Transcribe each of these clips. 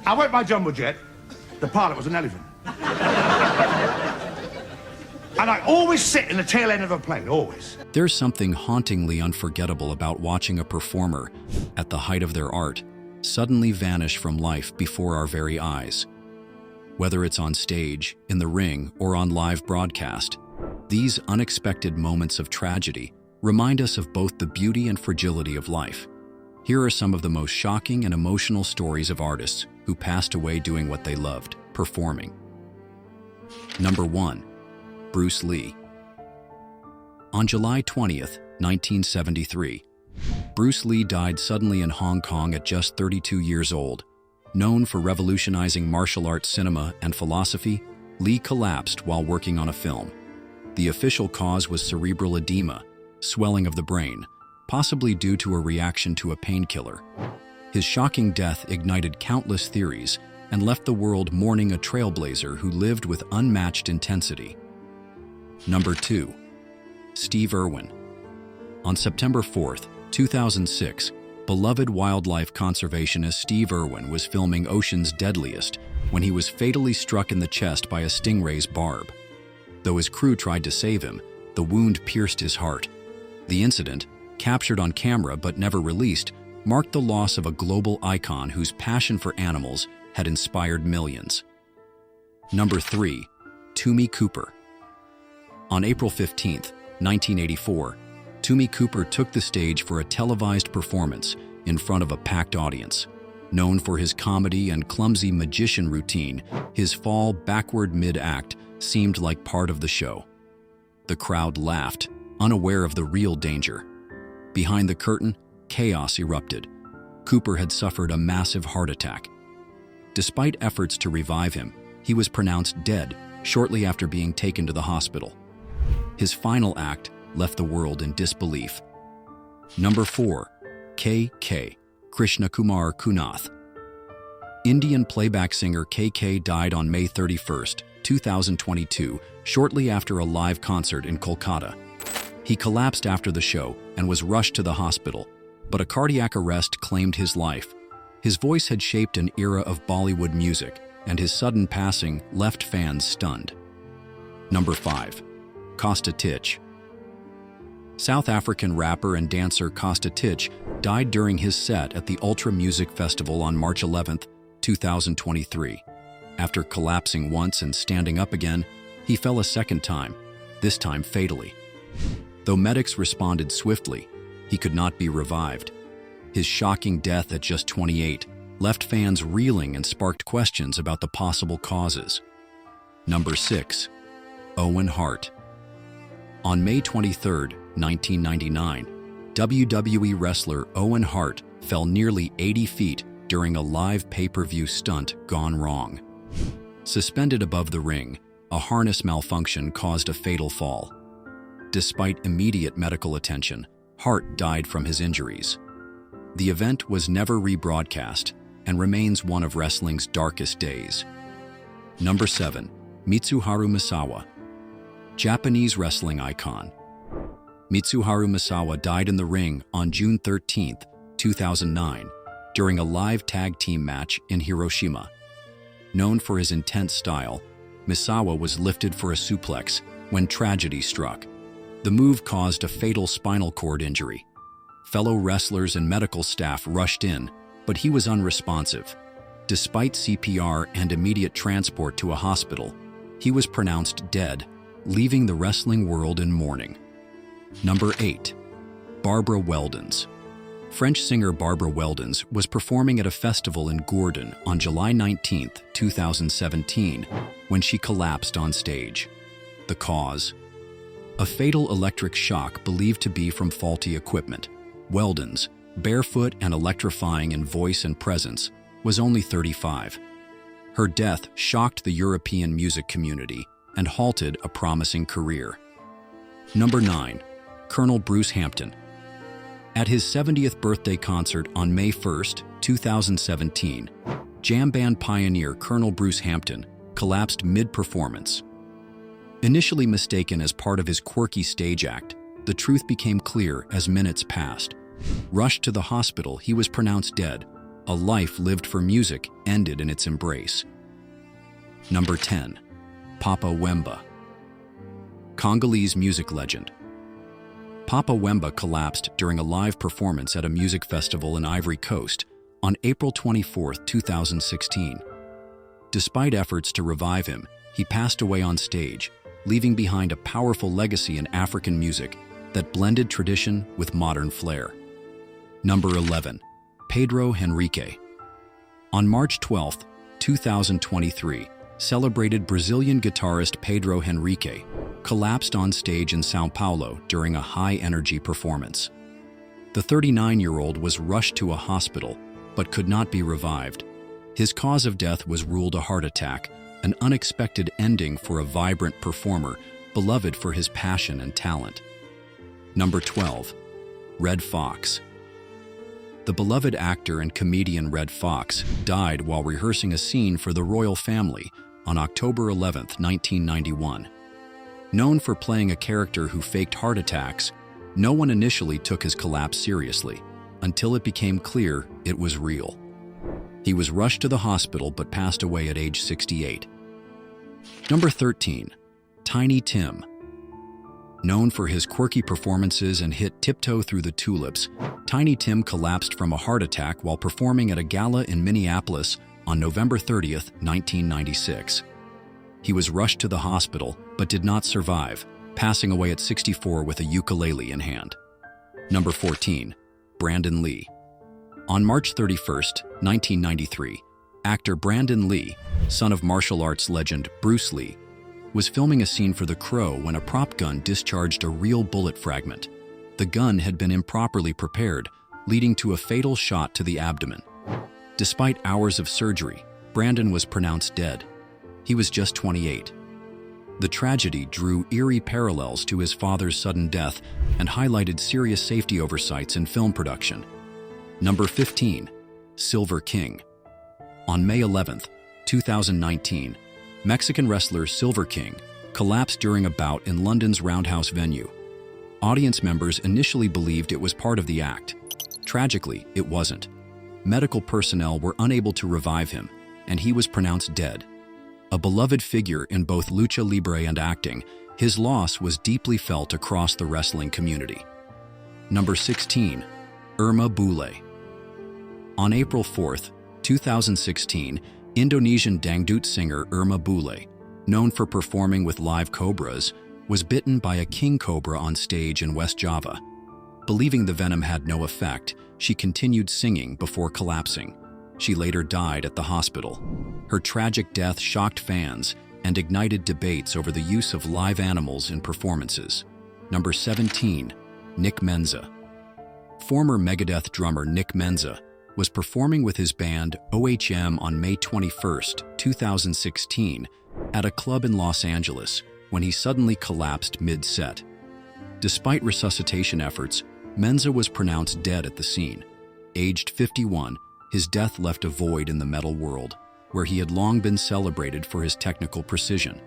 I went by jumbo jet. The pilot was an elephant. And I always sit in the tail end of a plane, always. There's something hauntingly unforgettable about watching a performer, at the height of their art, suddenly vanish from life before our very eyes. Whether it's on stage, in the ring, or on live broadcast, these unexpected moments of tragedy remind us of both the beauty and fragility of life. Here are some of the most shocking and emotional stories of artists who passed away doing what they loved, performing. Number 1. Bruce Lee. On July 20th, 1973, Bruce Lee died suddenly in Hong Kong at just 32 years old. Known for revolutionizing martial arts cinema and philosophy, Lee collapsed while working on a film. The official cause was cerebral edema, swelling of the brain, possibly due to a reaction to a painkiller. His shocking death ignited countless theories and left the world mourning a trailblazer who lived with unmatched intensity. Number 2. Steve Irwin. On September 4th, 2006, beloved wildlife conservationist Steve Irwin was filming Ocean's Deadliest when he was fatally struck in the chest by a stingray's barb. Though his crew tried to save him, the wound pierced his heart. The incident, captured on camera but never released, marked the loss of a global icon whose passion for animals had inspired millions. Number 3. Tumi Cooper. On April 15, 1984, Tumi Cooper took the stage for a televised performance in front of a packed audience. Known for his comedy and clumsy magician routine, his fall backward mid-act seemed like part of the show. The crowd laughed, unaware of the real danger. Behind the curtain, chaos erupted. Cooper had suffered a massive heart attack. Despite efforts to revive him, he was pronounced dead shortly after being taken to the hospital. His final act left the world in disbelief. Number 4. K.K. Krishna Kumar Kunath. Indian playback singer K.K. died on May 31, 2022, shortly after a live concert in Kolkata. He collapsed after the show and was rushed to the hospital, but a cardiac arrest claimed his life. His voice had shaped an era of Bollywood music, and his sudden passing left fans stunned. Number 5. Costa Titch. South African rapper and dancer Costa Titch died during his set at the Ultra Music Festival on March 11, 2023. After collapsing once and standing up again, he fell a second time, this time fatally. Though medics responded swiftly, he could not be revived. His shocking death at just 28 left fans reeling and sparked questions about the possible causes. Number 6. Owen Hart. On May 23, 1999, WWE wrestler Owen Hart fell nearly 80 feet during a live pay-per-view stunt gone wrong. Suspended above the ring, a harness malfunction caused a fatal fall. Despite immediate medical attention, Hart died from his injuries. The event was never rebroadcast and remains one of wrestling's darkest days. Number 7. Mitsuharu Misawa. Japanese wrestling icon. Mitsuharu Misawa died in the ring on June 13, 2009, during a live tag team match in Hiroshima. Known for his intense style, Misawa was lifted for a suplex when tragedy struck. The move caused a fatal spinal cord injury. Fellow wrestlers and medical staff rushed in, but he was unresponsive. Despite CPR and immediate transport to a hospital, he was pronounced dead, leaving the wrestling world in mourning. Number 8. Barbara Weldens. French singer Barbara Weldens was performing at a festival in Gourdon on July 19, 2017, when she collapsed on stage. The cause? A fatal electric shock believed to be from faulty equipment. Weldens, barefoot and electrifying in voice and presence, was only 35. Her death shocked the European music community and halted a promising career. Number 9. Colonel Bruce Hampton. At his 70th birthday concert on May 1, 2017, jam band pioneer Colonel Bruce Hampton collapsed mid-performance. Initially mistaken as part of his quirky stage act, the truth became clear as minutes passed. Rushed to the hospital, he was pronounced dead, a life lived for music ended in its embrace. Number 10. Papa Wemba. Congolese music legend. Papa Wemba collapsed during a live performance at a music festival in Ivory Coast on April 24, 2016. Despite efforts to revive him, he passed away on stage, leaving behind a powerful legacy in African music that blended tradition with modern flair. Number 11. Pedro Henrique. On March 12, 2023, celebrated Brazilian guitarist Pedro Henrique collapsed on stage in São Paulo during a high-energy performance. The 39-year-old was rushed to a hospital but could not be revived. His cause of death was ruled a heart attack, an unexpected ending for a vibrant performer beloved for his passion and talent. Number 12. Redd Foxx. The beloved actor and comedian Redd Foxx died while rehearsing a scene for the royal family on October 11, 1991. Known for playing a character who faked heart attacks, no one initially took his collapse seriously, until it became clear it was real. He was rushed to the hospital but passed away at age 68. Number 13. Tiny Tim. Known for his quirky performances and hit Tiptoe Through the Tulips, Tiny Tim collapsed from a heart attack while performing at a gala in Minneapolis on November 30, 1996. He was rushed to the hospital but did not survive, passing away at 64 with a ukulele in hand. Number 14. Brandon Lee. On March 31, 1993, actor Brandon Lee, son of martial arts legend Bruce Lee, was filming a scene for The Crow when a prop gun discharged a real bullet fragment. The gun had been improperly prepared, leading to a fatal shot to the abdomen. Despite hours of surgery, Brandon was pronounced dead. He was just 28. The tragedy drew eerie parallels to his father's sudden death and highlighted serious safety oversights in film production. Number 15. Silver King. On May 11, 2019, Mexican wrestler Silver King collapsed during a bout in London's Roundhouse venue. Audience members initially believed it was part of the act. Tragically, it wasn't. Medical personnel were unable to revive him, and he was pronounced dead. A beloved figure in both lucha libre and acting, his loss was deeply felt across the wrestling community. Number 16. Irma Boule. On April 4, 2016, Indonesian dangdut singer Irma Boule, known for performing with live cobras, was bitten by a king cobra on stage in West Java. Believing the venom had no effect, she continued singing before collapsing. She later died at the hospital. Her tragic death shocked fans and ignited debates over the use of live animals in performances. Number 17. Nick Mensah. Former Megadeth drummer Nick Mensah was performing with his band OHM on May 21, 2016, at a club in Los Angeles when he suddenly collapsed mid-set. Despite resuscitation efforts, Mensah was pronounced dead at the scene. Aged 51, his death left a void in the metal world, where he had long been celebrated for his technical precision.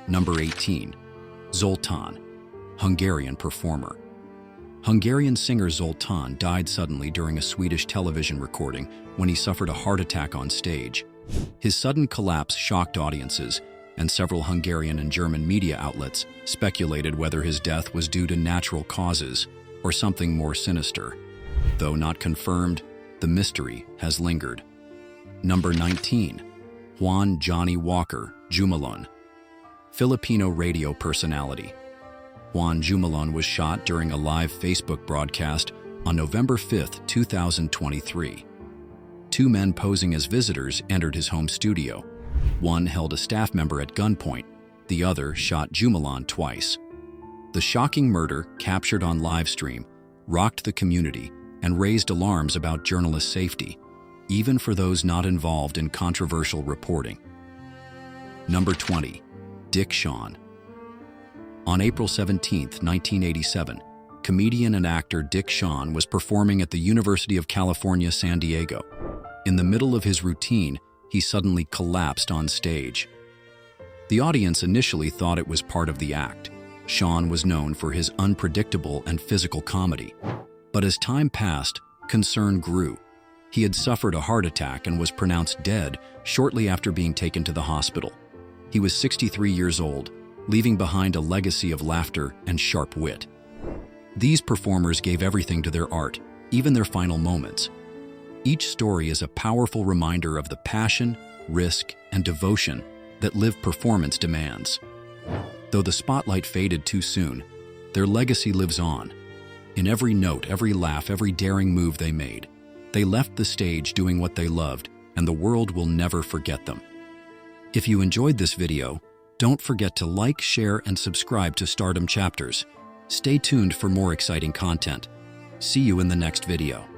Number 18. Zultan. Hungarian performer. Hungarian singer Zultan died suddenly during a Swedish television recording when he suffered a heart attack on stage. His sudden collapse shocked audiences, and several Hungarian and German media outlets speculated whether his death was due to natural causes or something more sinister. Though not confirmed, the mystery has lingered. Number 19. Juan Johnny Walker Jumalon. Filipino radio personality. Juan Jumalon was shot during a live Facebook broadcast on November 5, 2023. Two men posing as visitors entered his home studio. One held a staff member at gunpoint, the other shot Jumalon twice. The shocking murder, captured on live stream, rocked the community and raised alarms about journalist safety, even for those not involved in controversial reporting. Number 20. Dick Shawn. On April 17, 1987, comedian and actor Dick Shawn was performing at the University of California, San Diego. In the middle of his routine, he suddenly collapsed on stage. The audience initially thought it was part of the act. Shawn was known for his unpredictable and physical comedy. But as time passed, concern grew. He had suffered a heart attack and was pronounced dead shortly after being taken to the hospital. He was 63 years old, leaving behind a legacy of laughter and sharp wit. These performers gave everything to their art, even their final moments. Each story is a powerful reminder of the passion, risk, and devotion that live performance demands. Though the spotlight faded too soon, their legacy lives on. In every note, every laugh, every daring move they made, they left the stage doing what they loved, and the world will never forget them. If you enjoyed this video, don't forget to like, share, and subscribe to Stardom Chapters. Stay tuned for more exciting content. See you in the next video.